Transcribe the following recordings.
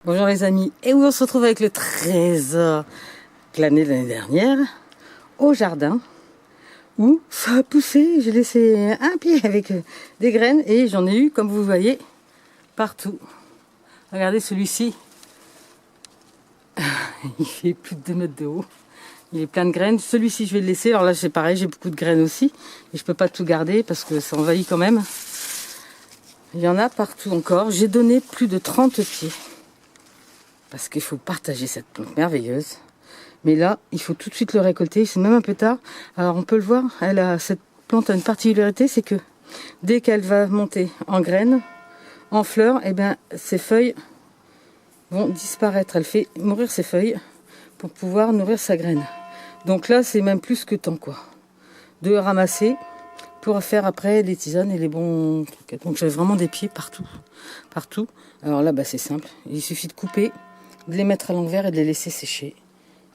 Bonjour les amis, et oui on se retrouve avec le trésor glané de l'année dernière au jardin où ça a poussé. J'ai laissé un pied avec des graines et j'en ai eu, comme vous voyez, partout. Regardez celui-ci, il fait plus de 2 mètres de haut, il est plein de graines. Celui-ci je vais le laisser, alors là c'est pareil, j'ai beaucoup de graines aussi et je peux pas tout garder parce que ça envahit quand même. Il y en a partout encore, j'ai donné plus de 30 pieds. Parce qu'il faut partager cette plante merveilleuse. Mais là, il faut tout de suite le récolter. C'est même un peu tard. Alors on peut le voir, cette plante a une particularité, c'est que dès qu'elle va monter en graines, en fleurs, eh ben, ses feuilles vont disparaître. Elle fait mourir ses feuilles pour pouvoir nourrir sa graine. Donc là, c'est même plus que temps, quoi. De ramasser pour faire après les tisanes et les bons trucs. Donc j'ai vraiment des pieds partout. Partout. Alors là, c'est simple. Il suffit de couper, de les mettre à l'envers et de les laisser sécher.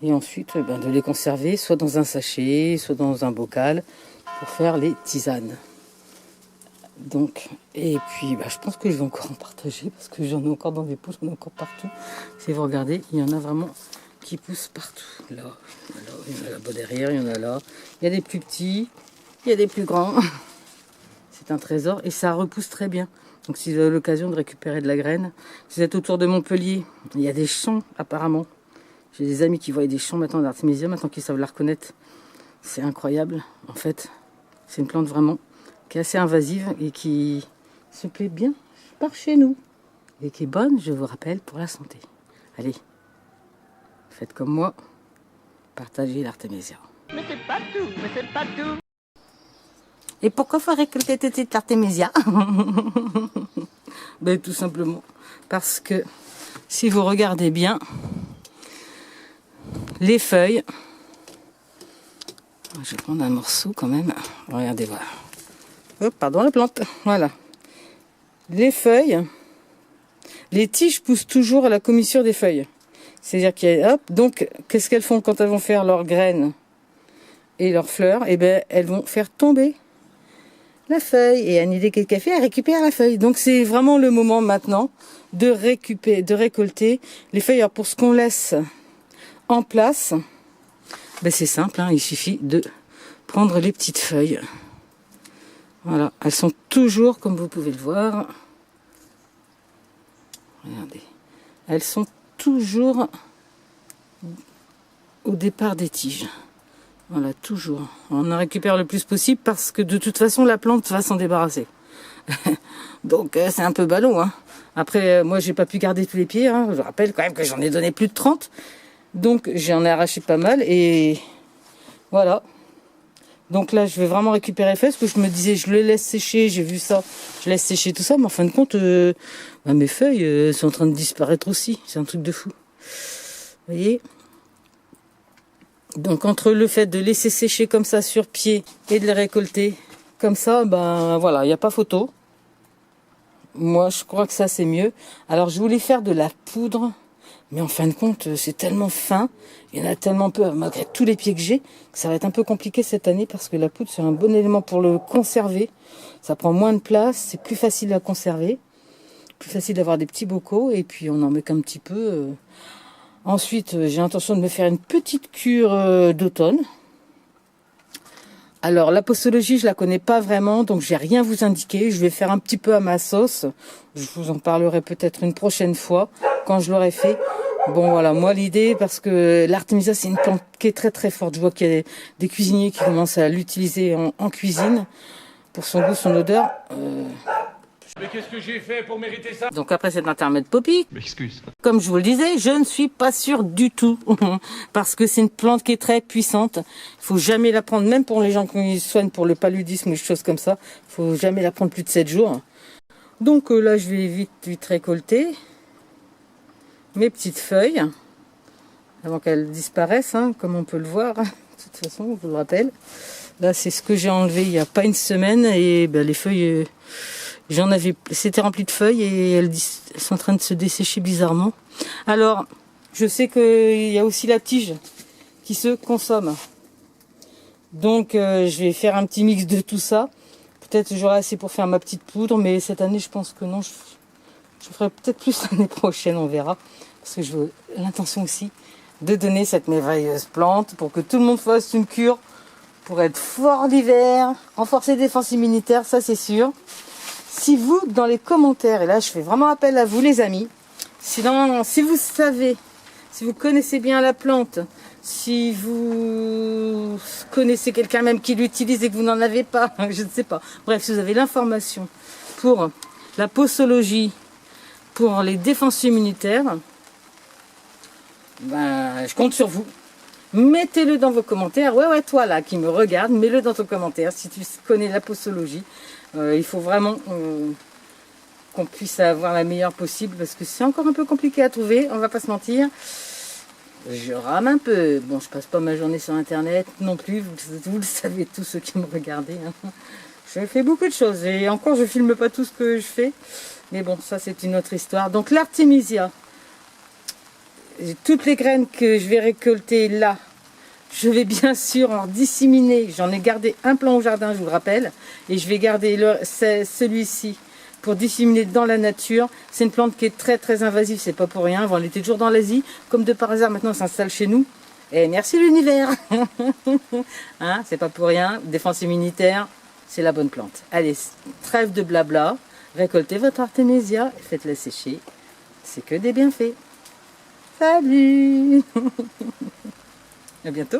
Et ensuite, de les conserver soit dans un sachet, soit dans un bocal pour faire les tisanes. Donc, et puis, je pense que je vais encore en partager parce que j'en ai encore dans des pots, j'en ai encore partout. Si vous regardez, il y en a vraiment qui poussent partout. Là, il y en a là-bas derrière, il y en a là. Il y a des plus petits, il y a des plus grands. C'est un trésor et ça repousse très bien. Donc si vous avez l'occasion de récupérer de la graine, si vous êtes autour de Montpellier, il y a des champs apparemment. J'ai des amis qui voient des champs maintenant d'artémisia, maintenant qu'ils savent la reconnaître. C'est incroyable. En fait, c'est une plante vraiment qui est assez invasive et qui se plaît bien par chez nous. Et qui est bonne, je vous rappelle, pour la santé. Allez, faites comme moi, partagez l'artémisia. Mais c'est pas tout, mais c'est pas tout. Et pourquoi faut récolter toute l'artémisia? Tout simplement parce que si vous regardez bien les feuilles, je vais prendre un morceau quand même. Regardez, voilà. Oh, pardon la plante. Voilà. Les feuilles, les tiges poussent toujours à la commissure des feuilles. C'est-à-dire qu'il y a, hop, donc qu'est-ce qu'elles font quand elles vont faire leurs graines et leurs fleurs? Elles vont faire tomber la feuille, et Annie, dès qu'elle fait, elle récupère la feuille. Donc c'est vraiment le moment maintenant de récolter les feuilles. Alors pour ce qu'on laisse en place, c'est simple, il suffit de prendre les petites feuilles. Voilà, elles sont toujours, comme vous pouvez le voir, regardez, elles sont toujours au départ des tiges. Voilà, toujours. On en récupère le plus possible parce que de toute façon, la plante va s'en débarrasser. Donc, c'est un peu ballot. Après, moi, j'ai pas pu garder tous les pieds. Je rappelle quand même que j'en ai donné plus de 30. Donc, j'en ai arraché pas mal. Et voilà. Donc là, je vais vraiment récupérer les feuilles parce que je me disais, je les laisse sécher. J'ai vu ça. Je laisse sécher tout ça. Mais en fin de compte, mes feuilles sont en train de disparaître aussi. C'est un truc de fou. Vous voyez ? Donc entre le fait de laisser sécher comme ça sur pied et de les récolter comme ça, voilà, il n'y a pas photo. Moi, je crois que ça, c'est mieux. Alors, je voulais faire de la poudre, mais en fin de compte, c'est tellement fin, il y en a tellement peu, malgré tous les pieds que j'ai, que ça va être un peu compliqué cette année parce que la poudre, c'est un bon élément pour le conserver. Ça prend moins de place, c'est plus facile à conserver, plus facile d'avoir des petits bocaux, et puis on en met qu'un petit peu. Ensuite, j'ai l'intention de me faire une petite cure d'automne. Alors, la postologie, je la connais pas vraiment, donc j'ai rien à vous indiquer. Je vais faire un petit peu à ma sauce. Je vous en parlerai peut-être une prochaine fois, quand je l'aurai fait. Bon, voilà, moi, l'idée, parce que l'artémisia, c'est une plante qui est très très forte. Je vois qu'il y a des cuisiniers qui commencent à l'utiliser en cuisine, pour son goût, son odeur. Mais qu'est-ce que j'ai fait pour mériter ça? Donc après cet intermède Poppy, M'excuse. comme je vous le disais, je ne suis pas sûre du tout. Parce que c'est une plante qui est très puissante. Il faut jamais la prendre, même pour les gens qui soignent pour le paludisme ou des choses comme ça. Il faut jamais la prendre plus de 7 jours. Donc là, je vais vite récolter mes petites feuilles. Avant qu'elles disparaissent, comme on peut le voir. De toute façon, je vous le rappelle. Là, c'est ce que j'ai enlevé il n'y a pas une semaine. Et les feuilles... c'était rempli de feuilles et elles sont en train de se dessécher bizarrement. Alors, je sais qu'il y a aussi la tige qui se consomme. Donc, je vais faire un petit mix de tout ça. Peut-être j'aurai assez pour faire ma petite poudre, mais cette année, je pense que non. Je ferai peut-être plus l'année prochaine, on verra. Parce que j'ai l'intention aussi de donner cette merveilleuse plante pour que tout le monde fasse une cure pour être fort l'hiver, renforcer les défenses immunitaires, ça c'est sûr. Si vous, dans les commentaires, et là je fais vraiment appel à vous les amis, si vous savez, si vous connaissez bien la plante, si vous connaissez quelqu'un même qui l'utilise et que vous n'en avez pas, je ne sais pas. Bref, si vous avez l'information pour la posologie, pour les défenses immunitaires, ben, je compte sur vous. Mettez-le dans vos commentaires. Ouais, toi là qui me regarde, mets-le dans ton commentaire si tu connais la posologie. Il faut vraiment qu'on puisse avoir la meilleure possible parce que c'est encore un peu compliqué à trouver, on va pas se mentir. Je rame un peu. Bon, je passe pas ma journée sur internet non plus, vous le savez tous ceux qui me regardez. Hein. Je fais beaucoup de choses et encore je filme pas tout ce que je fais. Mais bon, ça c'est une autre histoire. Donc l'artémisia, toutes les graines que je vais récolter là, je vais bien sûr en disséminer. J'en ai gardé un plant au jardin, je vous le rappelle. Et je vais garder celui-ci pour disséminer dans la nature. C'est une plante qui est très très invasive, c'est pas pour rien. Avant, elle était toujours dans l'Asie. Comme de par hasard, maintenant, elle s'installe chez nous. Et merci l'univers. Hein, c'est pas pour rien. Défense immunitaire, c'est la bonne plante. Allez, trêve de blabla. Récoltez votre artémisia et faites-la sécher. C'est que des bienfaits. Salut. À bientôt.